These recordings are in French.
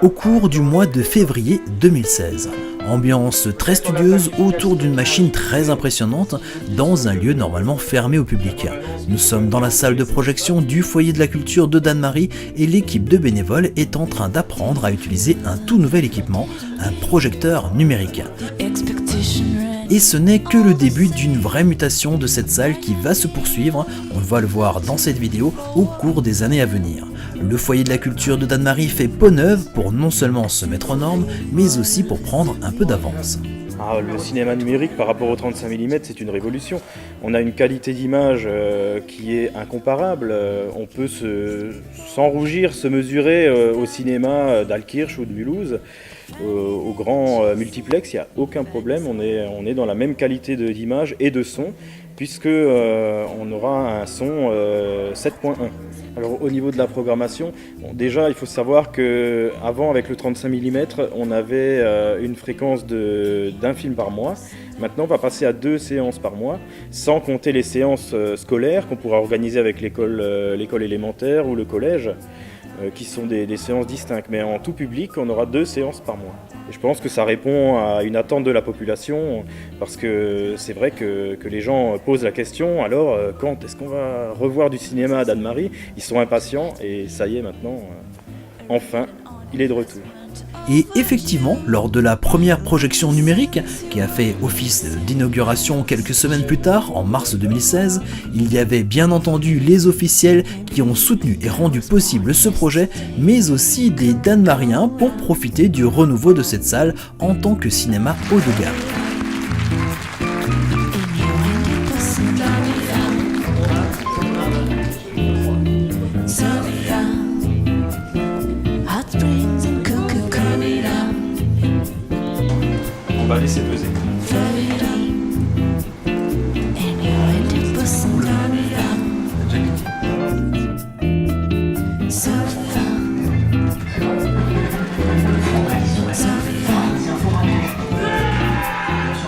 Au cours du mois de février 2016, ambiance très studieuse autour d'une machine très impressionnante dans un lieu normalement fermé au public. Nous sommes dans la salle de projection du foyer de la culture de Dannemarie et l'équipe de bénévoles est en train d'apprendre à utiliser un tout nouvel équipement, un projecteur numérique. Et ce n'est que le début d'une vraie mutation de cette salle qui va se poursuivre, on va le voir dans cette vidéo, au cours des années à venir. Le foyer de la culture de Dannemarie fait peau neuve pour non seulement se mettre aux normes, mais aussi pour prendre un peu d'avance. Le cinéma numérique par rapport au 35 mm, c'est une révolution. On a une qualité d'image qui est incomparable. On peut sans rougir se mesurer au cinéma d'Altkirch ou de Mulhouse, au grand multiplex, il n'y a aucun problème. On est dans la même qualité d'image et de son, puisque on aura un son 7.1. Alors au niveau de la programmation, déjà il faut savoir qu'avant avec le 35 mm, on avait une fréquence d'un film par mois. Maintenant on va passer à 2 séances par mois, sans compter les séances scolaires qu'on pourra organiser avec l'école élémentaire ou le collège, qui sont des séances distinctes. Mais en tout public, on aura 2 séances par mois. Et je pense que ça répond à une attente de la population, parce que c'est vrai que les gens posent la question, alors quand est-ce qu'on va revoir du cinéma à Dannemarie ? Ils sont impatients et ça y est maintenant, enfin, il est de retour. Et effectivement, lors de la première projection numérique, qui a fait office d'inauguration quelques semaines plus tard, en mars 2016, il y avait bien entendu les officiels qui ont soutenu et rendu possible ce projet, mais aussi des Dannmariens pour profiter du renouveau de cette salle en tant que cinéma haut de gamme. On va laisser peser.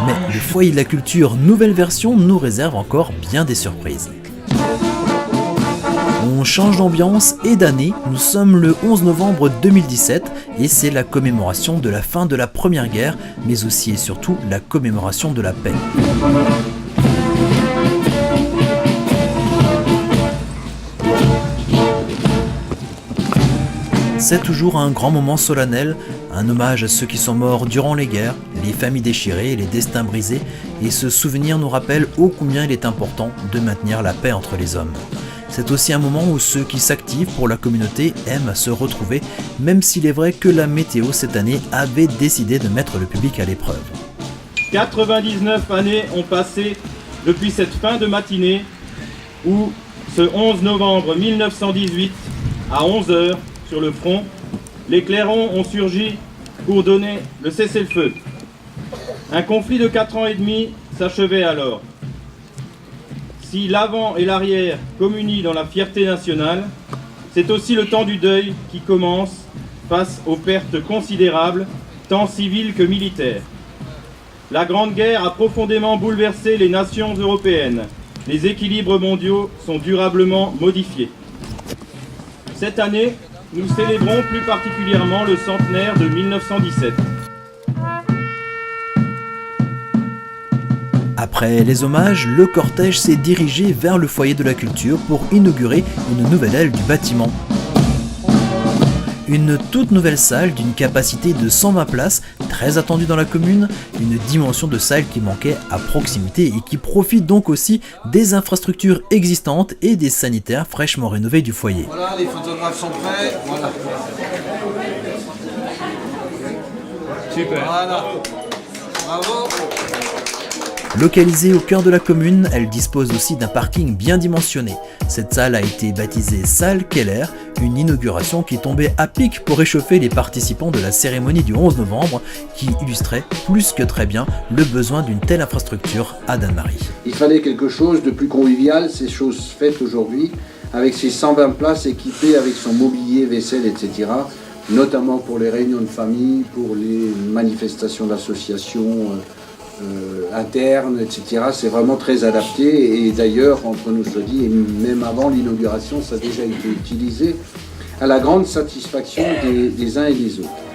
Mais le foyer de la culture nouvelle version nous réserve encore bien des surprises. On change d'ambiance et d'année, nous sommes le 11 novembre 2017 et c'est la commémoration de la fin de la Première Guerre, mais aussi et surtout la commémoration de la paix. C'est toujours un grand moment solennel, un hommage à ceux qui sont morts durant les guerres, les familles déchirées et les destins brisés, et ce souvenir nous rappelle ô combien il est important de maintenir la paix entre les hommes. C'est aussi un moment où ceux qui s'activent pour la communauté aiment se retrouver, même s'il est vrai que la météo cette année avait décidé de mettre le public à l'épreuve. 99 années ont passé depuis cette fin de matinée où, ce 11 novembre 1918, à 11 h, sur le front, les clairons ont surgi pour donner le cessez-le-feu. Un conflit de 4 ans et demi s'achevait alors. Si l'avant et l'arrière communient dans la fierté nationale, c'est aussi le temps du deuil qui commence face aux pertes considérables, tant civiles que militaires. La Grande Guerre a profondément bouleversé les nations européennes. Les équilibres mondiaux sont durablement modifiés. Cette année, nous célébrons plus particulièrement le centenaire de 1917. Après les hommages, le cortège s'est dirigé vers le foyer de la culture pour inaugurer une nouvelle aile du bâtiment. Une toute nouvelle salle d'une capacité de 120 places, très attendue dans la commune, une dimension de salle qui manquait à proximité et qui profite donc aussi des infrastructures existantes et des sanitaires fraîchement rénovés du foyer. Voilà, les photographes sont prêts, voilà. Super. Voilà. Bravo. Localisée au cœur de la commune, elle dispose aussi d'un parking bien dimensionné. Cette salle a été baptisée Salle Keller, une inauguration qui tombait à pic pour réchauffer les participants de la cérémonie du 11 novembre, qui illustrait plus que très bien le besoin d'une telle infrastructure à Dannemarie. Il fallait quelque chose de plus convivial, c'est chose faite aujourd'hui, avec ses 120 places équipées avec son mobilier, vaisselle, etc., notamment pour les réunions de famille, pour les manifestations d'associations internes, etc. C'est vraiment très adapté et d'ailleurs, entre nous se dit, et même avant l'inauguration, ça a déjà été utilisé à la grande satisfaction des uns et des autres.